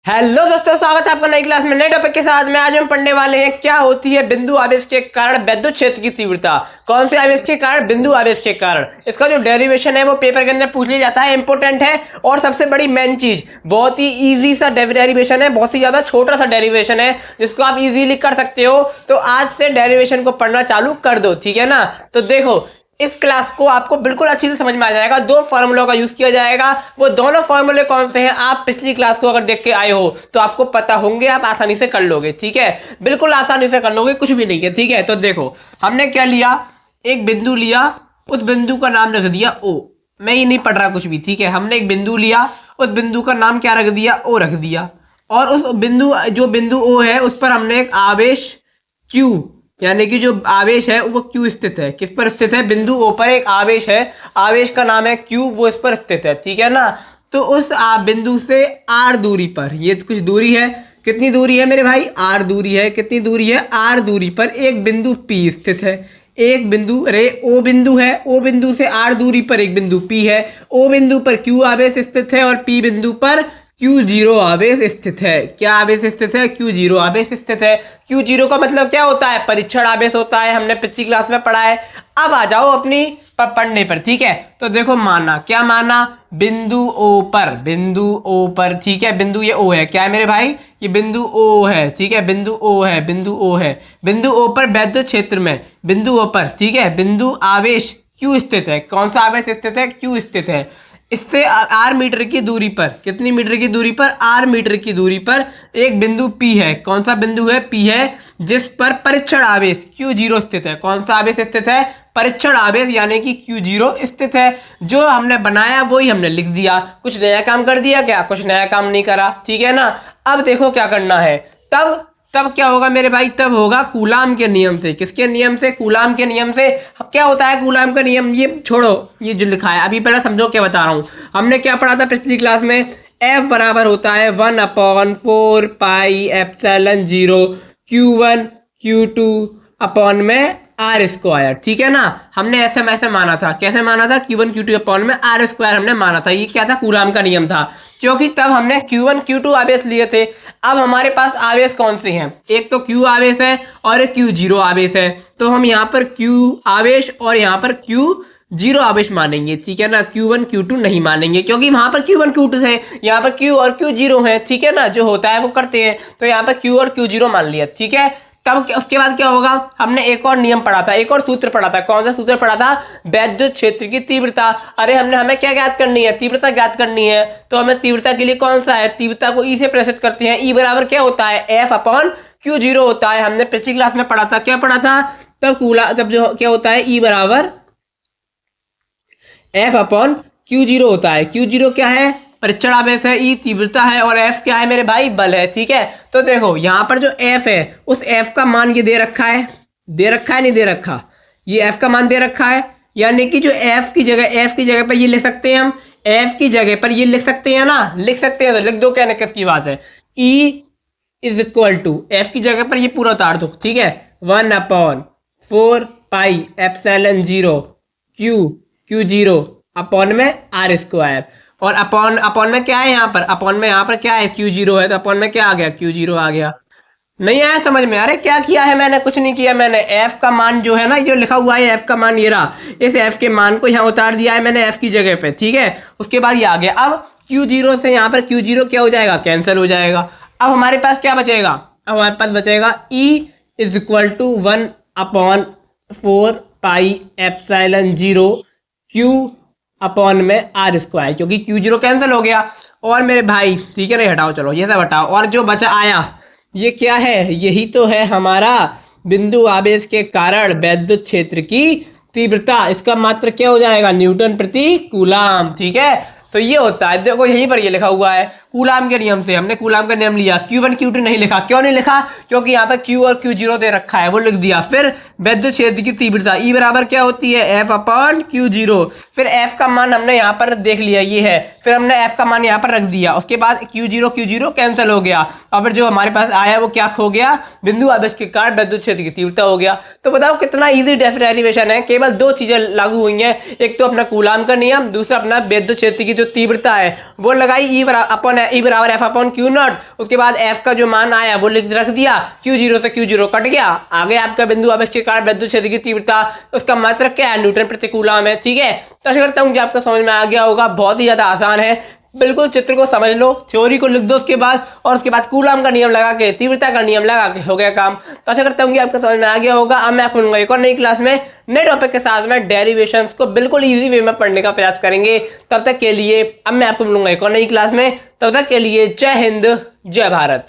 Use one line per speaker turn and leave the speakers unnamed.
Hello दोस्तों, स्वागत है आपका नई क्लास में नए टॉपिक के साथ में। आज हम पढ़ने वाले हैं क्या होती है बिंदु आवेश के कारण विद्युत क्षेत्र की तीव्रता। कौन से आवेश के कारण? बिंदु आवेश के कारण। इसका जो डेरिवेशन है वो पेपर के अंदर पूछ लिया जाता है, इंपॉर्टेंट है। और सबसे बड़ी मेन चीज, बहुत ही इजी सा डेरिवेशन है, बहुत ही ज्यादा छोटा सा डेरिवेशन है जिसको आप इजीली कर सकते हो। तो आज से डेरिवेशन को पढ़ना चालू कर दो, ठीक है ना। तो देखो, इस क्लास को आपको बिल्कुल अच्छी से समझ में आ जाएगा। दो फॉर्मूलों का यूज किया जाएगा। वो दोनों फॉर्मूले कौन से हैं? आप पिछली क्लास को अगर देख के आए हो तो आपको पता होंगे, आप आसानी से कर लोगे, ठीक है। बिल्कुल आसानी से कर लोगे, कुछ भी नहीं है, ठीक है। तो देखो, हमने क्या लिया, एक बिंदु लिया, उस बिंदु का नाम रख दिया ओ। मैं ये नहीं पढ़ रहा कुछ भी, ठीक है। हमने एक बिंदु लिया, उस बिंदु का नाम क्या रख दिया? ओ रख दिया। और उस बिंदु, जो बिंदु ओ है, उस पर हमने एक आवेश क्यू, यानी कि जो आवेश है वो क्यू स्थित है। किस पर स्थित है? बिंदु ओ पर एक आवेश है, आवेश का नाम है क्यू, वो इस पर स्थित है, ठीक है ना। तो उस बिंदु से आर दूरी पर, ये कुछ दूरी है, कितनी दूरी है मेरे भाई? आर दूरी है। कितनी दूरी है? आर दूरी पर एक बिंदु पी स्थित है। एक बिंदु, अरे ओ बिंदु है, ओ बिंदु से आर दूरी पर एक बिंदु पी है। ओ बिंदु पर क्यू आवेश स्थित है और पी बिंदु पर Q0 आवेश स्थित है। क्या आवेश स्थित है? Q0 आवेश स्थित है। Q0 का मतलब क्या होता है? परीक्षण आवेश होता है, हमने पिछली क्लास में पढ़ा है। अब आ जाओ अपनी पढ़ने पर, ठीक है। तो देखो, माना, क्या माना? बिंदु O पर, बिंदु O पर, ठीक है। बिंदु ये O है, क्या है मेरे भाई? ये बिंदु O है, ठीक है। बिंदु O है, बिंदु O है। बिंदु O पर विद्युत क्षेत्र में, बिंदु O पर, ठीक है, बिंदु आवेश Q स्थित है। कौन सा आवेश स्थित है? Q स्थित है। इससे आर मीटर की दूरी पर, कितनी मीटर की दूरी पर? आर मीटर की दूरी पर एक बिंदु P है। कौन सा बिंदु है? P है, जिस पर परीक्षण आवेश Q0 स्थित है। कौन सा आवेश स्थित है? परीक्षण आवेश, यानी कि Q0 स्थित है। जो हमने बनाया वही हमने लिख दिया। कुछ नया काम कर दिया क्या? कुछ नया काम नहीं करा, ठीक है ना। अब देखो क्या करना है। तब क्या होगा मेरे भाई? तब होगा कूलाम के नियम से। किसके नियम से? कूलाम के नियम से। क्या होता है कूलाम का नियम? ये छोड़ो, ये जो लिखा है अभी, पहले समझो क्या बता रहा हूं। हमने क्या पढ़ा था पिछली क्लास में? F बराबर होता है 1/4 pi epsilon 0 Q1 Q2 upon में आर स्क्वायर, ठीक है ना। हमने ऐसे माना था। कैसे माना था? Q1 Q2 अपॉन में आर स्क्वायर हमने माना था। ये क्या था? कूलाम का नियम था, क्योंकि तब हमने Q1 Q2 आवेश लिए थे। अब हमारे पास आवेश कौन से हैं? एक तो Q आवेश है और एक Q0 आवेश है। तो हम यहाँ पर Q आवेश और यहाँ पर Q0 आवेश मानेंगे, ठीक है ना। Q1 Q2 नहीं मानेंगे, क्योंकि वहां पर Q1 Q2 है, यहाँ पर Q और Q0 है, ठीक है ना। जो होता है वो करते हैं, तो यहाँ पर Q और Q0 मान लिया, ठीक है। तब उसके बाद क्या होगा? हमने एक और नियम पढ़ा था, एक और सूत्र पढ़ा था। कौन सा सूत्र पढ़ा था? विद्युत क्षेत्र की तीव्रता। अरे हमें क्या ज्ञात करनी है? तीव्रता ज्ञात करनी है। तो हमें तीव्रता के लिए कौन सा है? तीव्रता को E से प्रदर्शित करते हैं। E बराबर क्या होता है? F/Q0 होता है। हमने पिछली क्लास में पढ़ा था। क्या पढ़ा था? तब जो क्या होता है? E बराबर F/Q0 होता है। Q0 क्या है? परीक्षण आवेश है। E तीव्रता है और F क्या है मेरे भाई? बल है, ठीक है। तो देखो, यहाँ पर जो F है, उस F का मान ये दे रखा है। दे रखा है, नहीं दे रखा? ये F का मान दे रखा है, यानी कि जो F की जगह पर ये लिख सकते हैं हम। F की जगह पर ये लिख सकते हैं ना, लिख सकते हैं तो लिख दो, क्या दिक्कत की बात है। E is equal to, F की जगह पर ये पूरा उतार दो, ठीक है। 1/4 पाई एप्सिलॉन 0 Q0 अपॉन में आर स्क्वायर। और अपॉन में क्या है? यहाँ पर अपॉन में, यहाँ पर क्या है? Q0 है, तो अपॉन में क्या आ गया? Q0 आ गया। नहीं आया समझ में? अरे क्या किया है मैंने? कुछ नहीं किया मैंने। F का मान जो है ना, जो लिखा हुआ है F का मान, ये रहा। इस F के मान को यहाँ उतार दिया है मैंने F की जगह पे, ठीक है। उसके बाद ये आ गया। अब Q0 से यहाँ पर Q0 क्या हो जाएगा? कैंसिल हो जाएगा। अब हमारे पास क्या बचेगा? अब हमारे पास बचेगा E is equal to 1/4 pi epsilon 0 Q upon में आर स्क्वायर, क्योंकि Q0 कैंसिल हो गया। और मेरे भाई, ठीक है, नहीं हटाओ, चलो ये सब हटाओ। और जो बचा आया, ये क्या है? यही तो है हमारा बिंदु आवेश के कारण विद्युत क्षेत्र की तीव्रता। इसका मात्रक क्या हो जाएगा? न्यूटन प्रति कूलाम, ठीक है। तो ये होता है, देखो यहीं पर ये लिखा हुआ है कूलाम के नियम से। हमने कूलाम का नियम लिया। Q1 Q2 नहीं लिखा। क्यों नहीं लिखा? क्योंकि यहाँ पर Q और Q0 दे रखा है, वो लिख दिया। फिर विद्युत क्षेत्र की तीव्रता E बराबर क्या होती है? F/Q0। फिर F का मान हमने यहाँ पर देख लिया, ये है। फिर हमने F का मान यहाँ पर रख दिया। उसके बाद Q0 कैंसिल हो गया, और फिर जो हमारे पास आया वो क्या हो गया? बिंदु आवेश के कारण विद्युत क्षेत्र की तीव्रता हो गया। तो बताओ कितना ईजी डेरिवेशन है। केवल दो चीजें लागू हुई हैं, एक तो अपना कूलाम का नियम, दूसरा अपना विद्युत क्षेत्र की जो तीव्रता है वो लगाई E अपॉन है ई बराबर एफ अपॉन क्यू नॉट, उसके बाद एफ का जो मान आया वो लिख रख दिया, क्यू जीरो से क्यू जीरो कट गया, आगे आपका बिंदु आवेश के कारण विद्युत क्षेत्र की तीव्रता, उसका मात्रक क्या है, न्यूटन प्रति कूलम है। ठीक है, तो आशा करता हूँ कि आपको समझ में आ गया होगा, बहुत ही ज्यादा आसान है, बिल्कुल चित्र को समझ लो, थ्योरी को लिख दो उसके बाद, और उसके बाद कूलम का नियम लगा के, तीव्रता का नियम लगा के हो गया काम। तो आशा करता हूँ कि आपको समझ में आ गया होगा। अब मैं आपको मिलूंगा एक और नई क्लास में नए टॉपिक के साथ में, डेरिवेशंस को बिल्कुल इजी वे में पढ़ने का प्रयास करेंगे। तब तक के लिए अब मैं आपको मिलूंगा एक और नई क्लास में, तब तक के लिए जय हिंद जय भारत।